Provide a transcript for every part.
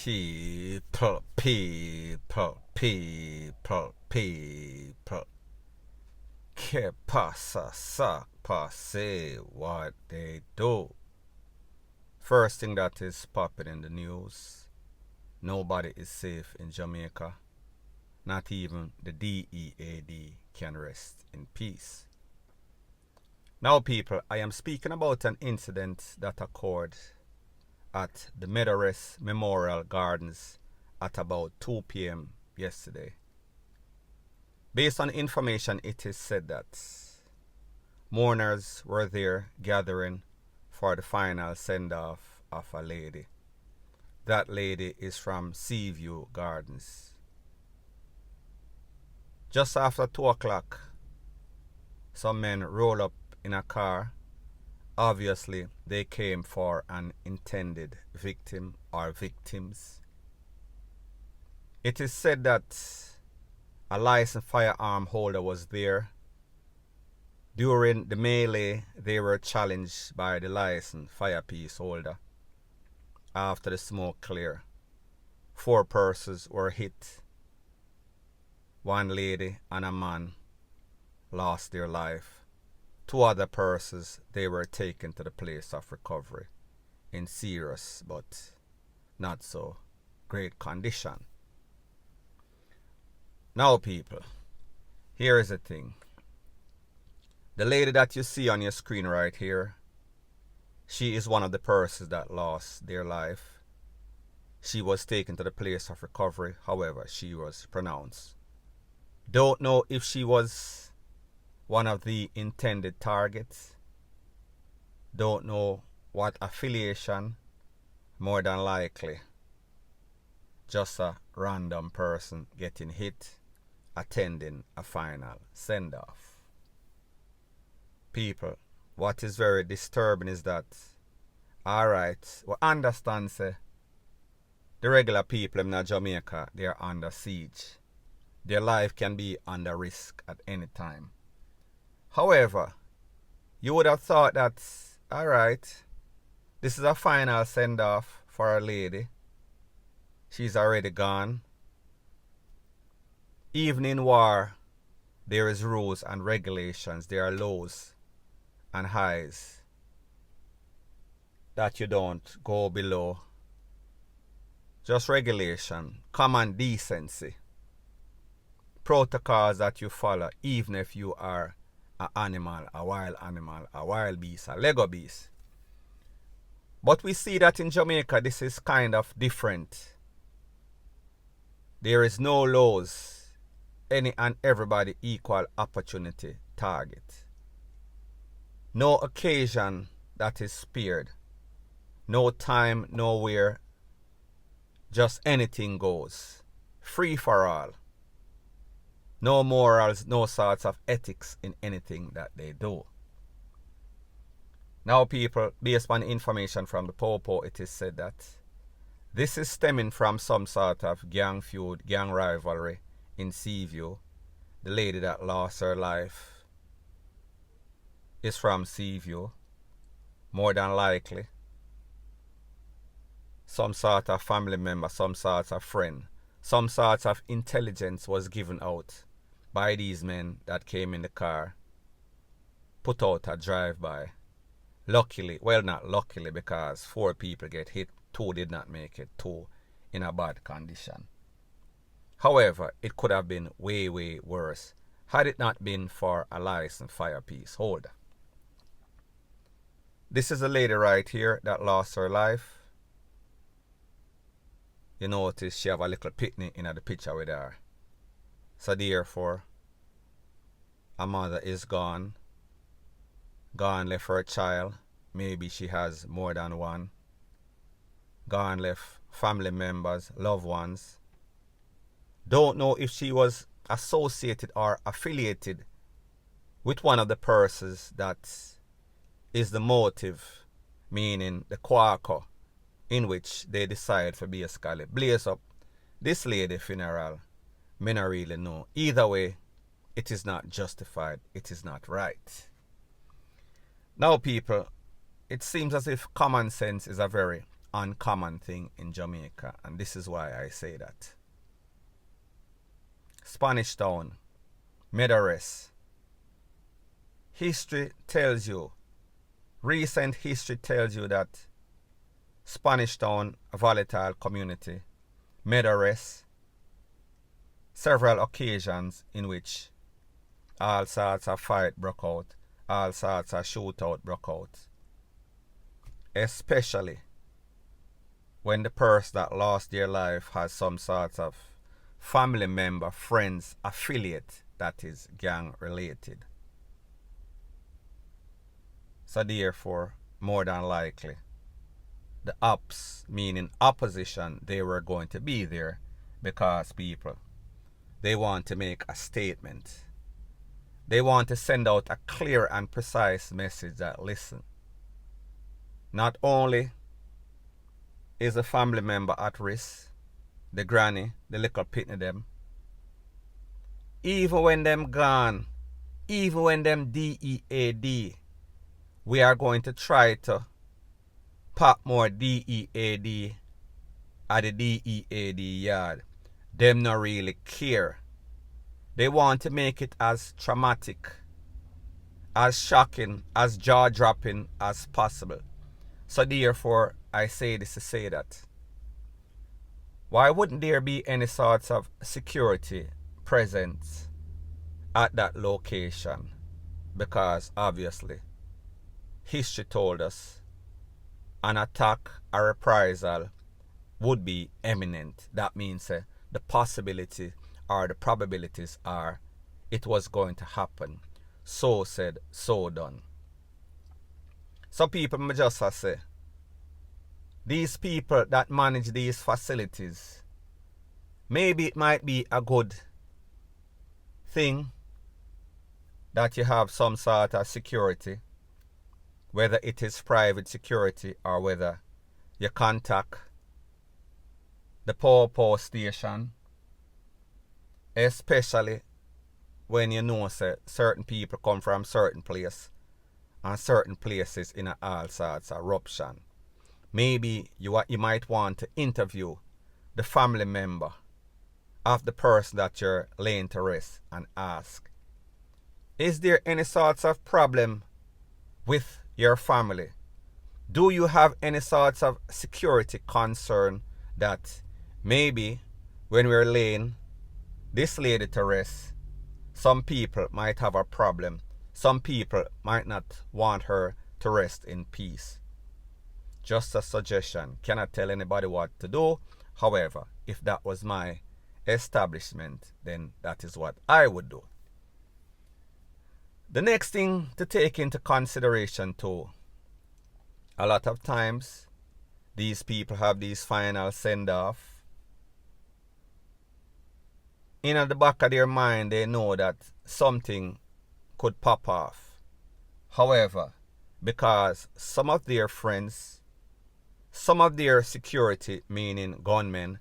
People. Que pasa, sa, pase, what they do. First thing that is popping in the news, nobody is safe in Jamaica. Not even the DEAD can rest in peace. Now people, I am speaking about an incident that occurred at the Meadowrest Memorial Gardens at about 2 p.m. yesterday. Based on information, it is said that mourners were there gathering for the final send-off of a lady. That lady is from Seaview Gardens. Just after 2 o'clock, some men roll up in a car. Obviously, they came for an intended victim or victims. It is said that a licensed firearm holder was there. During the melee, they were challenged by the licensed firepiece holder. After the smoke cleared, 4 persons were hit. 1 lady and a man lost their life. 2 other persons, they were taken to the place of recovery in serious but not so great condition. Now people, here is the thing. The lady that you see on your screen right here, she is one of the persons that lost their life. She was taken to the place of recovery, however, she was pronounced. Don't know if she was one of the intended targets. Don't know what affiliation. More than likely, just a random person getting hit, attending a final send-off. People, what is very disturbing is that, alright, we understand, say, the regular people in Jamaica, they are under siege. Their life can be under risk at any time. However, you would have thought that, alright, this is a final send-off for a lady. She's already gone. Even in war, there is rules and regulations. There are lows and highs that you don't go below. Just regulation, common decency, protocols that you follow, even if you are an animal, a wild beast, a Lego beast. But we see that in Jamaica, this is kind of different. There is no laws, any and everybody equal opportunity target. No occasion that is spared. No time, nowhere. Just anything goes. Free for all. No morals, no sorts of ethics in anything that they do. Now people, based on information from the Popo, it is said that this is stemming from some sort of gang feud, gang rivalry in Seaview. The lady that lost her life is from Seaview, more than likely. Some sort of family member, some sort of friend, some sort of intelligence was given out by these men that came in the car, put out a drive-by. Luckily, well, not luckily, because 4 people get hit, 2 did not make it, 2 in a bad condition. However, it could have been way, way worse had it not been for a licensed firepiece holder. This is a lady right here that lost her life. You notice she have a little picnic in the picture with her. So therefore, a mother is gone. Gone left her child. Maybe she has more than one. Gone left family members, loved ones. Don't know if she was associated or affiliated with one of the persons that is the motive, meaning the quacker, in which they decide to basically blaze up this lady funeral. Me not really know. Either way, it is not justified. It is not right. Now people, it seems as if common sense is a very uncommon thing in Jamaica, and this is why I say that. Spanish Town, Medares. History tells you, recent history tells you that Spanish Town, a volatile community, Medares, several occasions in which all sorts of fight broke out, all sorts of shootout broke out. Especially when the person that lost their life has some sort of family member, friends, affiliate that is gang related. So therefore, more than likely, the ops, meaning opposition, they were going to be there because people, they want to make a statement. They want to send out a clear and precise message that, listen, not only is a family member at risk, the granny, the little pitney them, even when them gone, even when them DEAD, we are going to try to pop more DEAD at the DEAD yard. Them not really care. They want to make it as traumatic, as shocking, as jaw-dropping as possible. So therefore, I say this to say that, why wouldn't there be any sorts of security presence at that location? Because obviously, history told us an attack, a reprisal would be imminent. That means the possibility or the probabilities are it was going to happen. So said, so done. So people may just say, these people that manage these facilities, maybe it might be a good thing that you have some sort of security, whether it is private security or whether you contact the power station, especially when you know say certain people come from certain place and certain places in all sorts of eruption. Maybe you might want to interview the family member of the person that you're laying to rest and ask, is there any sorts of problem with your family? Do you have any sorts of security concern that maybe when we're laying this lady to rest, some people might have a problem. Some people might not want her to rest in peace. Just a suggestion. Cannot tell anybody what to do. However, if that was my establishment, then that is what I would do. The next thing to take into consideration too, a lot of times these people have these final send-off. In the back of their mind, they know that something could pop off. However, because some of their friends, some of their security, meaning gunmen,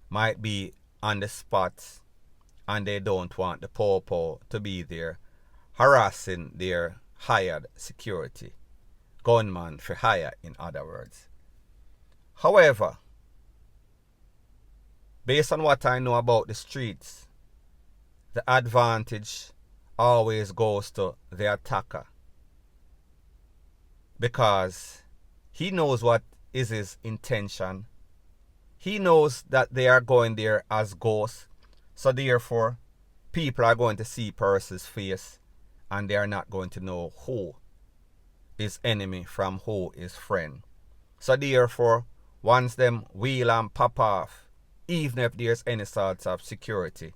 might be on the spot and they don't want the popo to be there harassing their hired security. Gunman for hire, in other words. However, based on what I know about the streets, the advantage always goes to the attacker, because he knows what is his intention. He knows that they are going there as ghosts, so therefore people are going to see person's face and they are not going to know who is enemy from who is friend. So therefore, once them wheel and pop off, even if there's any sorts of security,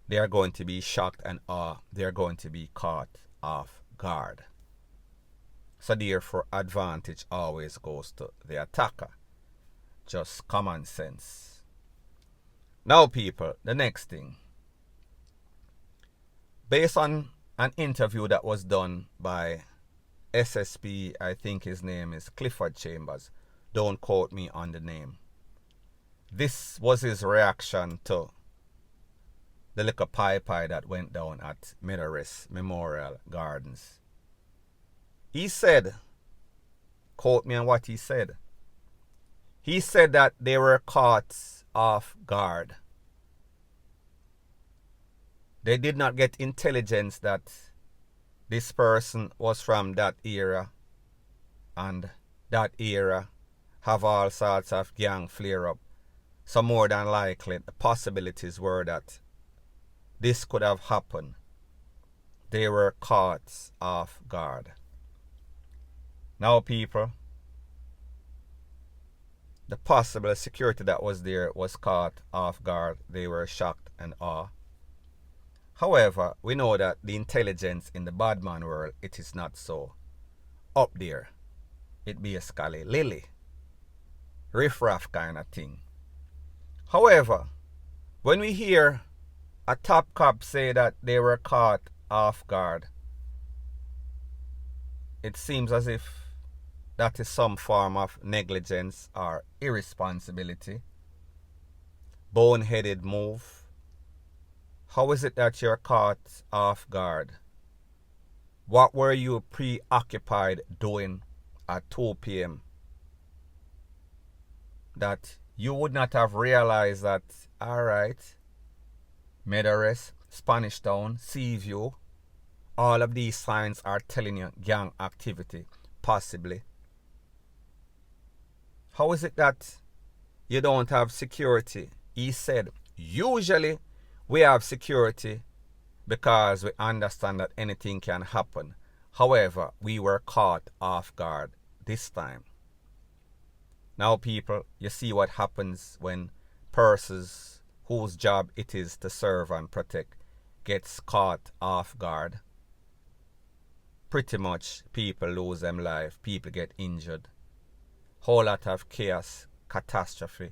they are going to be shocked and they are going to be caught off guard. So therefore, advantage always goes to the attacker. Just common sense. Now people, the next thing. Based on an interview that was done by SSP, I think his name is Clifford Chambers. Don't quote me on the name. This was his reaction to the little pie that went down at Medares Memorial Gardens. He said, quote me on what he said, He said that they were caught off guard. They did not get intelligence that this person was from that era, and that era have all sorts of gang flare up. So more than likely the possibilities were that this could have happened. They were caught off guard. Now people, the possible security that was there was caught off guard. They were shocked and awe. However, we know that the intelligence in the badman world, it is not so. Up there, it basically lily, riff-raff kind of thing. However, when we hear a top cop say that they were caught off guard, it seems as if that is some form of negligence or irresponsibility, boneheaded move. How is it that you're caught off guard? What were you preoccupied doing at 2 p.m. that you would not have realized that, alright, Medares, Spanish Town, Seaview, all of these signs are telling you gang activity, possibly. How is it that you don't have security? He said, usually we have security because we understand that anything can happen. However, we were caught off guard this time. Now people, you see what happens when persons whose job it is to serve and protect gets caught off guard. Pretty much people lose them life, people get injured. Whole lot of chaos, catastrophe.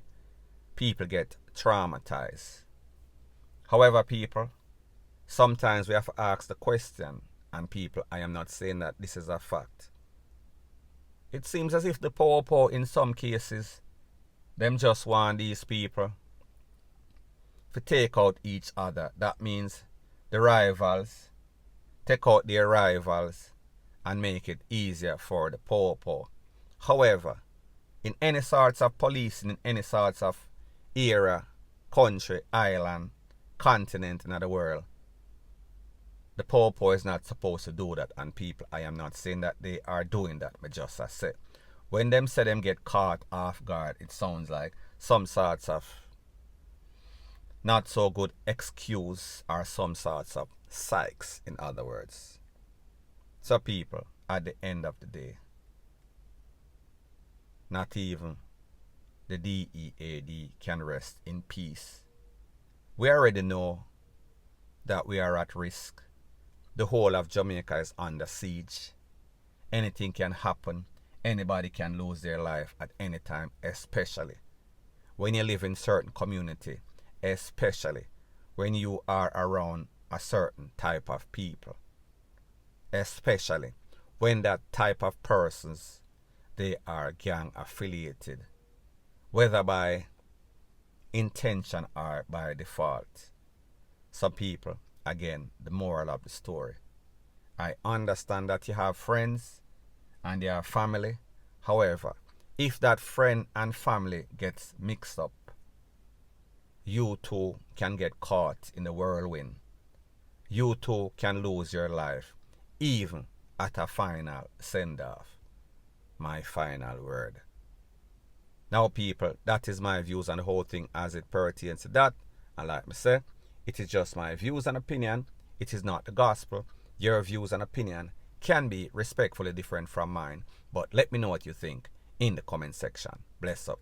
People get traumatized. However, people, sometimes we have to ask the question, and people, I am not saying that this is a fact. It seems as if the poor in some cases, them just want these people to take out each other. That means the rivals, take out their rivals and make it easier for the poor. However, in any sorts of policing, in any sorts of era, country, island, continent in the world, the poor is not supposed to do that. And people, I am not saying that they are doing that, but just as I said, when them say them get caught off guard, it sounds like some sorts of not so good excuse or some sorts of psychs, in other words. So people, at the end of the day, not even the DEAD can rest in peace. We already know that we are at risk. The whole of Jamaica is under siege. Anything can happen. Anybody can lose their life at any time, especially when you live in certain community, especially when you are around a certain type of people, especially when that type of persons, they are gang affiliated, whether by intention or by default. Some people, again, the moral of the story, I understand that you have friends and you have family. However, if that friend and family gets mixed up, you too can get caught in the whirlwind. You too can lose your life, even at a final send-off. My final word. Now people, that is my views on the whole thing as it pertains to that. And like me say, it is just my views and opinion. It is not the gospel. Your views and opinion can be respectfully different from mine. But let me know what you think in the comment section. Bless up.